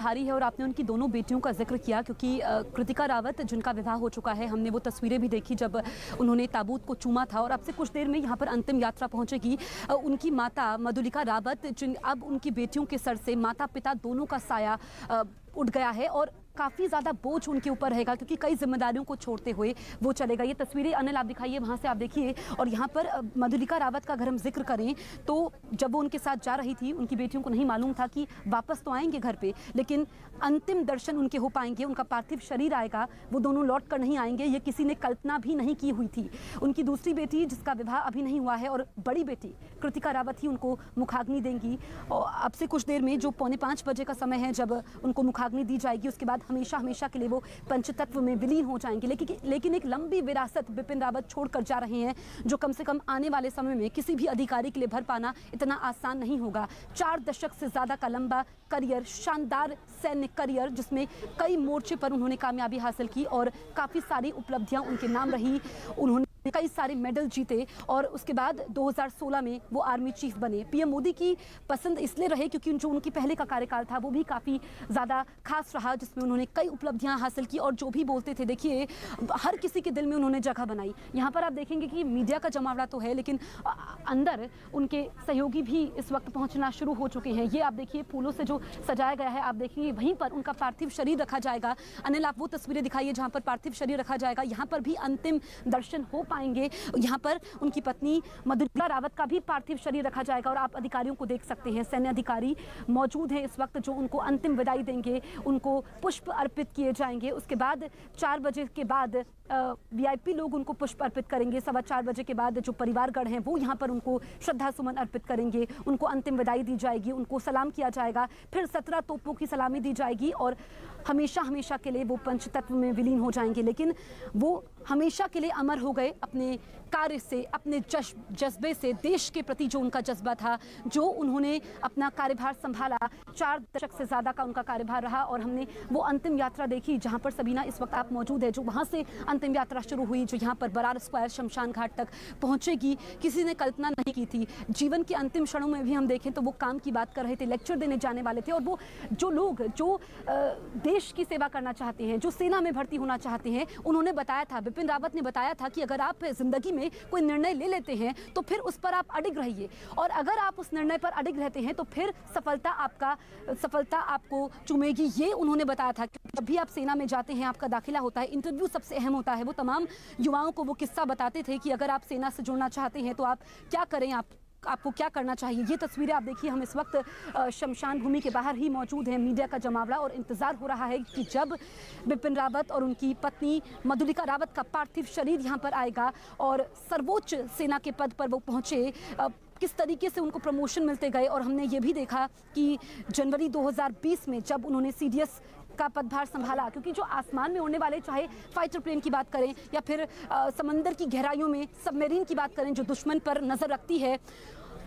हारी है और आपने उनकी दोनों बेटियों का जिक्र किया क्योंकि कृतिका रावत जिनका विवाह हो चुका है, हमने वो तस्वीरें भी देखी जब उन्होंने ताबूत को चूमा था और अब से कुछ देर में यहाँ पर अंतिम यात्रा पहुंचेगी। उनकी माता मधुलिका रावत जिन अब उनकी बेटियों के सर से माता पिता दोनों का साया उठ गया है और काफ़ी ज़्यादा बोझ उनके ऊपर रहेगा क्योंकि कई जिम्मेदारियों को छोड़ते हुए वो चलेगा। ये तस्वीरें अनिल आप दिखाइए, वहाँ से आप देखिए। और यहाँ पर मधुलिका रावत का अगर हम जिक्र करें तो जब वो उनके साथ जा रही थी, उनकी बेटियों को नहीं मालूम था कि वापस तो आएंगे घर पे, लेकिन अंतिम दर्शन उनके हो पाएंगे, उनका पार्थिव शरीर आएगा, वो दोनों लौट कर नहीं आएंगे, ये किसी ने कल्पना भी नहीं की हुई थी। उनकी दूसरी बेटी जिसका विवाह अभी नहीं हुआ है और बड़ी बेटी कृतिका रावत ही उनको मुखाग्नि देंगी और अब से कुछ देर में जो 4:45 बजे का समय है जब उनको मुखाग्नि दी जाएगी, उसके बाद हमेशा हमेशा के लिए वो पंचतत्व में विलीन हो जाएंगे। लेकिन एक लंबी विरासत बिपिन रावत छोड़कर जा रहे हैं जो कम से कम आने वाले समय में किसी भी अधिकारी के लिए भर पाना इतना आसान नहीं होगा। 4 दशक से ज्यादा का लंबा करियर, शानदार सैन्य करियर जिसमें कई मोर्चे पर उन्होंने कामयाबी हासिल की और काफी सारी उपलब्धियां उनके नाम रही। उन्होंने कई सारे मेडल जीते और उसके बाद 2016 में वो आर्मी चीफ बने। पीएम मोदी की पसंद इसलिए रहे क्योंकि जो उनकी पहले का कार्यकाल था वो भी काफ़ी ज़्यादा खास रहा जिसमें उन्होंने कई उपलब्धियां हासिल की और जो भी बोलते थे, देखिए हर किसी के दिल में उन्होंने जगह बनाई। यहाँ पर आप देखेंगे कि मीडिया का जमावड़ा तो है लेकिन अंदर उनके सहयोगी भी इस वक्त पहुँचना शुरू हो चुके हैं। ये आप देखिए फूलों से जो सजाया गया है, आप देखिए वहीं पर उनका पार्थिव शरीर रखा जाएगा। अनिल आप वो तस्वीरें दिखाइए जहाँ पर पार्थिव शरीर रखा जाएगा, यहाँ पर भी अंतिम दर्शन हो पाएंगे। यहाँ पर उनकी पत्नी मधुलिका रावत का भी पार्थिव शरीर रखा जाएगा और आप अधिकारियों को देख सकते हैं, सैन्य अधिकारी मौजूद हैं इस वक्त जो उनको अंतिम विदाई देंगे, उनको पुष्प अर्पित किए जाएंगे। उसके बाद 4 बजे के बाद वीआईपी लोग उनको पुष्प अर्पित करेंगे। 4:15 बजे के बाद जो परिवारगण हैं वो यहाँ पर उनको श्रद्धा सुमन अर्पित करेंगे, उनको अंतिम विदाई दी जाएगी, उनको सलाम किया जाएगा, फिर 17 तोपों की सलामी दी जाएगी और हमेशा हमेशा के लिए वो पंचतत्व में विलीन हो जाएंगे। लेकिन वो हमेशा के लिए अमर हो गए अपने कार्य से, अपने जज्बे से, देश के प्रति जो उनका जज्बा था, जो उन्होंने अपना कार्यभार संभाला। 4 दशक से ज़्यादा का उनका कार्यभार रहा और हमने वो अंतिम यात्रा देखी जहाँ पर सबीना इस वक्त आप मौजूद है, जो वहाँ से अंतिम यात्रा शुरू हुई जो यहाँ पर बरार स्क्वायर शमशान घाट तक पहुँचेगी। किसी ने कल्पना नहीं की थी। जीवन के अंतिम क्षणों में भी हम देखें तो वो काम की बात कर रहे थे, लेक्चर देने जाने वाले थे और वो जो लोग जो देश की सेवा करना चाहते हैं, जो सेना में भर्ती होना चाहते हैं, उन्होंने बताया था, बिपिन रावत ने बताया था कि अगर आप जिंदगी में कोई निर्णय ले लेते हैं तो फिर उस पर आप अडिग रहिए और अगर आप उस निर्णय पर अडिग रहते हैं तो फिर सफलता आपको चूमेगी। ये उन्होंने बताया था। जब भी आप सेना में जाते हैं, आपका दाखिला होता है, इंटरव्यू सबसे अहम होता है। वो तमाम युवाओं को वो किस्सा बताते थे कि अगर आप सेना से जुड़ना चाहते हैं तो आप क्या करें, आपको क्या करना चाहिए। ये तस्वीरें आप देखिए, हम इस वक्त शमशान भूमि के बाहर ही मौजूद हैं। मीडिया का जमावड़ा और इंतजार हो रहा है कि जब बिपिन रावत और उनकी पत्नी मधुलिका रावत का पार्थिव शरीर यहाँ पर आएगा और सर्वोच्च सेना के पद पर वो पहुँचे, किस तरीके से उनको प्रमोशन मिलते गए। और हमने ये भी देखा कि जनवरी 2020 में जब उन्होंने सीडीएस का पदभार संभाला, क्योंकि जो आसमान में उड़ने वाले, चाहे फाइटर प्लेन की बात करें या फिर समंदर की गहराइयों में सबमरीन की बात करें जो दुश्मन पर नजर रखती है,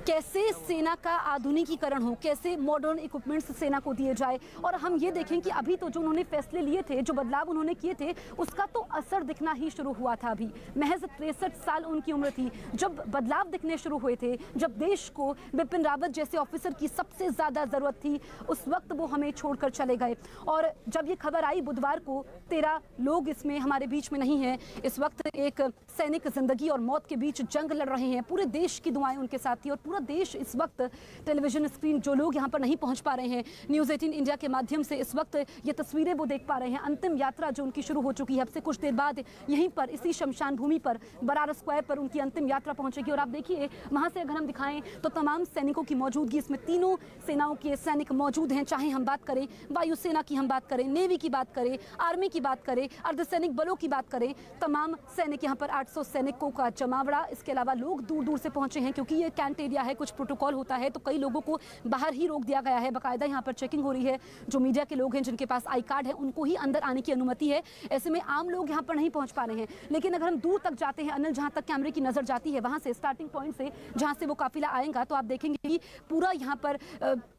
कैसे सेना का आधुनिकीकरण हो, कैसे मॉडर्न इक्विपमेंट्स सेना को दिए जाए। और हम ये देखें कि अभी तो जो उन्होंने फैसले लिए थे, जो बदलाव उन्होंने किए थे, उसका तो असर दिखना ही शुरू हुआ था। अभी महज 63 साल उनकी उम्र थी जब बदलाव दिखने शुरू हुए थे, जब देश को बिपिन रावत जैसे ऑफिसर की सबसे ज़्यादा ज़रूरत थी, उस वक्त वो हमें छोड़कर चले गए। और जब ये खबर आई बुधवार को, 13 लोग इसमें हमारे बीच में नहीं हैं। इस वक्त एक सैनिक जिंदगी और मौत के बीच जंग लड़ रहे हैं। पूरे देश की दुआएं उनके साथ थी और पूरा देश इस वक्त टेलीविजन स्क्रीन, जो लोग यहाँ पर नहीं पहुँच पा रहे हैं, न्यूज़ 18 इंडिया के माध्यम से इस वक्त ये तस्वीरें वो देख पा रहे हैं। अंतिम यात्रा जो उनकी शुरू हो चुकी है, अब से कुछ देर बाद यहीं पर इसी शमशान भूमि पर बरार स्क्वायर पर उनकी अंतिम यात्रा पहुंचेगी। और आप देखिए वहाँ से अगर हम दिखाएं तो तमाम सैनिकों की मौजूदगी, इसमें तीनों सेनाओं के सैनिक मौजूद हैं। चाहे हम बात करें वायुसेना की, हम बात करें नेवी की, बात करें आर्मी की, बात करें अर्धसैनिक बलों की, बात करें, तमाम सैनिक यहाँ पर 800 सैनिकों का जमावड़ा। इसके अलावा लोग दूर दूर से पहुंचे हैं क्योंकि ये कैंट एरिया है, कुछ प्रोटोकॉल होता है तो कई लोगों को बाहर ही रोक दिया गया है। बाकायदा यहाँ पर चेकिंग हो रही है। जो मीडिया के लोग हैं, जिनके पास आई कार्ड है, उनको ही अंदर आने की अनुमति है। ऐसे में आम लोग यहाँ पर नहीं पहुँच पा रहे हैं। लेकिन अगर हम दूर तक जाते हैं, अनिल, जहाँ तक कैमरे की नज़र जाती है, वहाँ से स्टार्टिंग पॉइंट से जहाँ से वो काफिला आएगा, तो आप देखेंगे कि पूरा यहाँ पर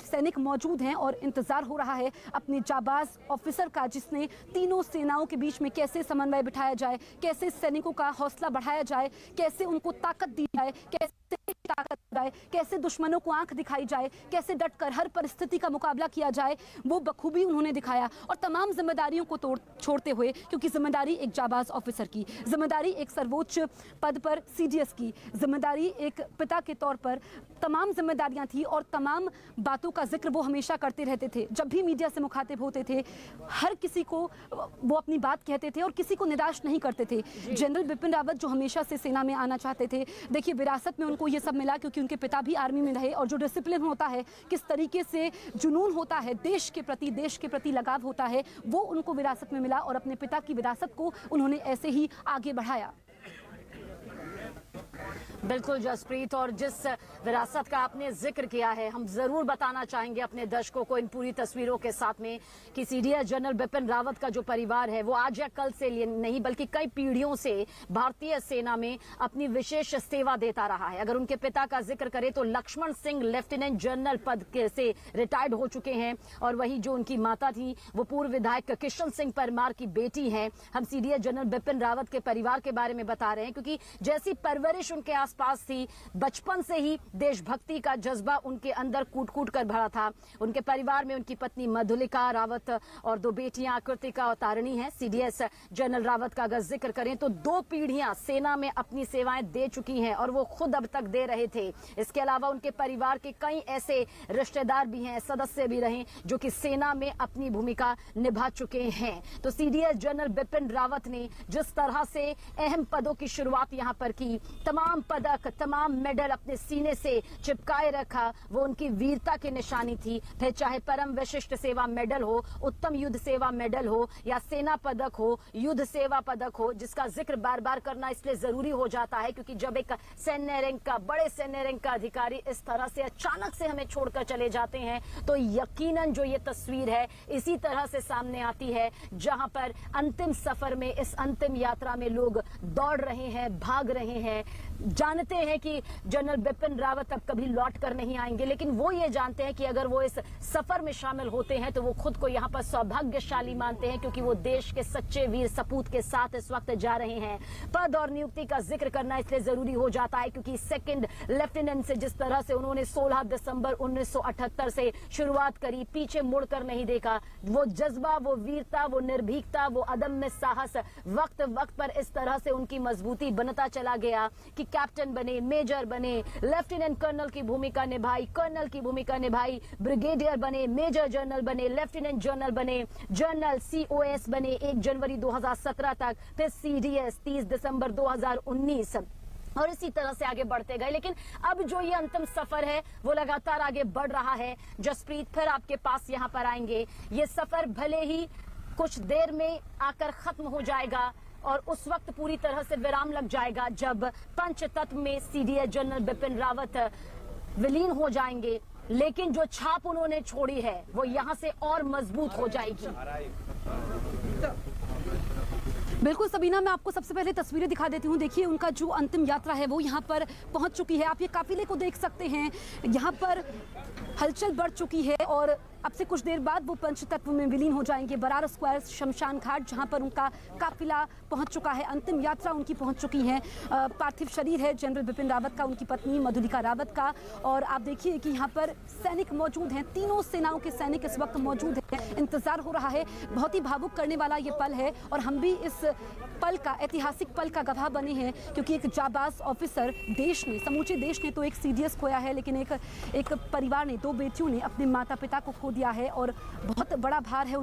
सैनिक मौजूद हैं और इंतजार हो रहा है अपने जाबाज ऑफिसर का, जिसने तीनों सेनाओं के बीच में कैसे समन्वय बिठाया जाए, कैसे सैनिकों का हौसला बढ़ाया जाए, कैसे उनको ताकत दी जाए, कैसे ताकत जाए। कैसे दुश्मनों को आंख दिखाई जाए, कैसे डटकर हर परिस्थिति का मुकाबला किया जाए, वो बखूबी उन्होंने दिखाया। और तमाम जिम्मेदारियों को छोड़ते हुए, क्योंकि जिम्मेदारी एक जाबाज ऑफिसर की, जिम्मेदारी एक सर्वोच्च पद पर सीडीएस की, जिम्मेदारी एक पिता के तौर पर, तमाम जिम्मेदारियां थी और तमाम बातों का जिक्र वो हमेशा करते रहते थे। जब भी मीडिया से मुखातिब होते थे, हर किसी को वो अपनी बात कहते थे और किसी को निराश नहीं करते थे। जनरल बिपिन रावत जो हमेशा से सेना में आना चाहते थे, देखिए विरासत में उनको ये सब मिला क्योंकि उनके पिता भी आर्मी में रहे, और जो डिसिप्लिन होता है, किस तरीके से जुनून होता है, देश के प्रति लगाव होता है, वो उनको विरासत में मिला और अपने पिता की विरासत को उन्होंने ऐसे ही आगे बढ़ाया। बिल्कुल जसप्रीत, और जिस विरासत का आपने जिक्र किया है, हम जरूर बताना चाहेंगे अपने दर्शकों को इन पूरी तस्वीरों के साथ में कि सीडीएस जनरल बिपिन रावत का जो परिवार है वो आज या कल से नहीं बल्कि कई पीढ़ियों से भारतीय सेना में अपनी विशेष सेवा देता रहा है। अगर उनके पिता का जिक्र करें तो लक्ष्मण सिंह लेफ्टिनेंट जनरल पद से रिटायर्ड हो चुके हैं, और वही जो उनकी माता थी वो पूर्व विधायक किशन सिंह परमार की बेटी है। हम सीडीएस जनरल बिपिन रावत के परिवार के बारे में बता रहे हैं क्योंकि जैसी परवरिश उनके आसपास थी, बचपन से ही देशभक्ति का जज्बा उनके अंदर कूट कूट कर भरा था। उनके परिवार में उनकी पत्नी मधुलिका रावत और दो बेटियां कृतिका और तारिणी हैं। सीडीएस जनरल रावत का अगर जिक्र करें तो 2 पीढ़ियां सेना में अपनी सेवाएं दे चुकी हैं और वो खुद अब तक दे रहे थे। इसके अलावा उनके परिवार के कई ऐसे रिश्तेदार भी हैं, सदस्य भी रहे जो कि सेना में अपनी भूमिका निभा चुके हैं। तो सीडीएस जनरल बिपिन रावत ने जिस तरह से अहम पदों की शुरुआत यहां पर की, तमाम पदक, तमाम मेडल अपने सीने से चिपकाए रखा, वो उनकी वीरता की निशानी थी। फिर चाहे परम विशिष्ट सेवा मेडल हो, उत्तम युद्ध सेवा मेडल हो, या सेना पदक हो, युद्ध सेवा पदक हो, जिसका जिक्र बार बार करना इसलिए जरूरी हो जाता है क्योंकि जब एक सैन्य रैंक का, बड़े सैन्य रैंक का अधिकारी इस तरह से अचानक से हमें छोड़कर चले जाते हैं तो यकीनन जो ये तस्वीर है इसी तरह से सामने आती है, जहां पर अंतिम सफर में, इस अंतिम यात्रा में लोग दौड़ रहे हैं, भाग रहे हैं, जानते हैं कि जनरल बिपिन रावत अब कभी लौट कर नहीं आएंगे, लेकिन वो ये जानते हैं कि अगर वो इस सफर में शामिल होते हैं तो वो खुद को यहाँ पर सौभाग्यशाली मानते हैं क्योंकि वो देश के सच्चे वीर सपूत के साथ इस वक्त जा रहे हैं। पद और नियुक्ति का जिक्र करना इसलिए जरूरी हो जाता है क्योंकि सेकंड लेफ्टिनेंट से जिस तरह से उन्होंने 16 दिसंबर 1978 से शुरुआत करी, पीछे मुड़कर नहीं देखा, वो जज्बा, वो वीरता, वो निर्भीकता, वो अदम्य साहस वक्त वक्त पर इस तरह से उनकी मजबूती बनता चला गया कि कैप्टन बने, मेजर बने, लेफ्टिनेंट कर्नल की भूमिका निभाई, कर्नल की भूमिका निभाई, ब्रिगेडियर बने, मेजर जनरल बने, लेफ्टिनेंट जनरल बने, जनरल सीओएस बने 1 जनवरी 2017 तक, फिर सीडीएस 30 दिसंबर 2019, और इसी तरह से आगे बढ़ते गए। लेकिन अब जो ये अंतिम सफर है वो लगातार आगे बढ़ रहा है। जसप्रीत, फिर आपके पास यहाँ पर आएंगे। ये सफर भले ही कुछ देर में आकर खत्म हो जाएगा और उस वक्त पूरी तरह से विराम लग जाएगा जब पंचतत्व में सीडीएस जनरल बिपिन रावत विलीन हो जाएंगे, लेकिन जो छाप उन्होंने छोड़ी है वो यहाँ से और मजबूत हो जाएगी। बिल्कुल सबीना, मैं आपको सबसे पहले तस्वीरें दिखा देती हूँ। देखिए उनका जो अंतिम यात्रा है वो यहाँ पर पहुँच चुकी है। आप ये काफिले को देख सकते हैं, यहाँ पर हलचल बढ़ चुकी है और अब से कुछ देर बाद वो पंचतत्व में विलीन हो जाएंगे। बरार स्क्वायर शमशान घाट जहां पर उनका काफिला पहुंच चुका है, अंतिम यात्रा उनकी पहुंच चुकी है। पार्थिव शरीर है जनरल बिपिन रावत का, उनकी पत्नी मधुलिका रावत का, और आप देखिए कि यहाँ पर सैनिक मौजूद हैं, तीनों सेनाओं के सैनिक इस वक्त मौजूद हैं। इंतजार हो रहा है, बहुत ही भावुक करने वाला ये पल है और हम भी इस पल का, ऐतिहासिक पल का गवाह बने हैं क्योंकि एक जाबाज ऑफिसर, देश ने, समूचे देश ने तो एक सीडीएस खोया है, लेकिन एक परिवार ने, 2 बेटियों ने अपने माता पिता को खो दिया है और बहुत बड़ा भार है उनके